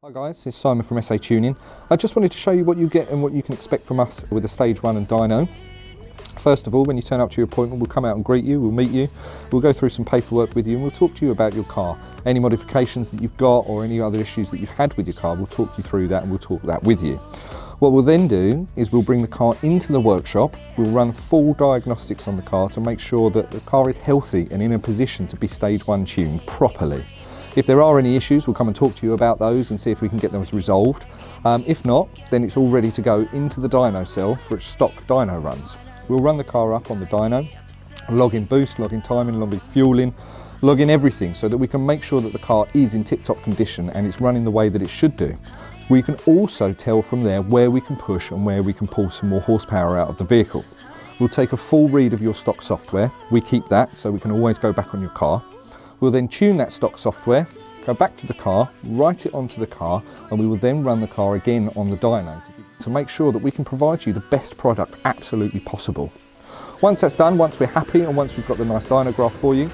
Hi guys, it's Simon from SA Tuning. I just wanted to show you what you get and what you can expect from us with the Stage 1 and dyno. First of all, when you turn up to your appointment, we'll come out and greet you, we'll meet you, we'll go through some paperwork with you and we'll talk to you about your car. Any modifications that you've got or any other issues that you've had with your car, we'll talk you through that and we'll talk that with you. What we'll then do is we'll bring the car into the workshop, we'll run full diagnostics on the car to make sure that the car is healthy and in a position to be Stage 1 tuned properly. If there are any issues, we'll come and talk to you about those and see if we can get those resolved. If not, then it's all ready to go into the dyno cell for its stock dyno runs. We'll run the car up on the dyno, log in boost, log in timing, log in fueling, log in everything so that we can make sure that the car is in tip-top condition and it's running the way that it should do. We can also tell from there where we can push and where we can pull some more horsepower out of the vehicle. We'll take a full read of your stock software. We keep that so we can always go back on your car. We'll then tune that stock software, go back to the car, write it onto the car, and we will then run the car again on the dyno to make sure that we can provide you the best product absolutely possible. Once that's done, once we're happy and once we've got the nice dyno graph for you,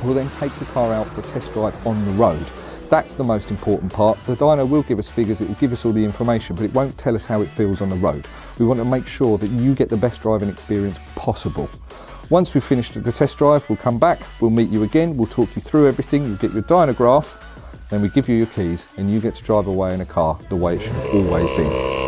we'll then take the car out for a test drive on the road. That's the most important part. The dyno will give us figures, it will give us all the information, but it won't tell us how it feels on the road. We want to make sure that you get the best driving experience possible. Once we've finished the test drive, we'll come back, we'll meet you again, we'll talk you through everything, you'll get your dyno graph, then we give you your keys and you get to drive away in a car the way it should have always been.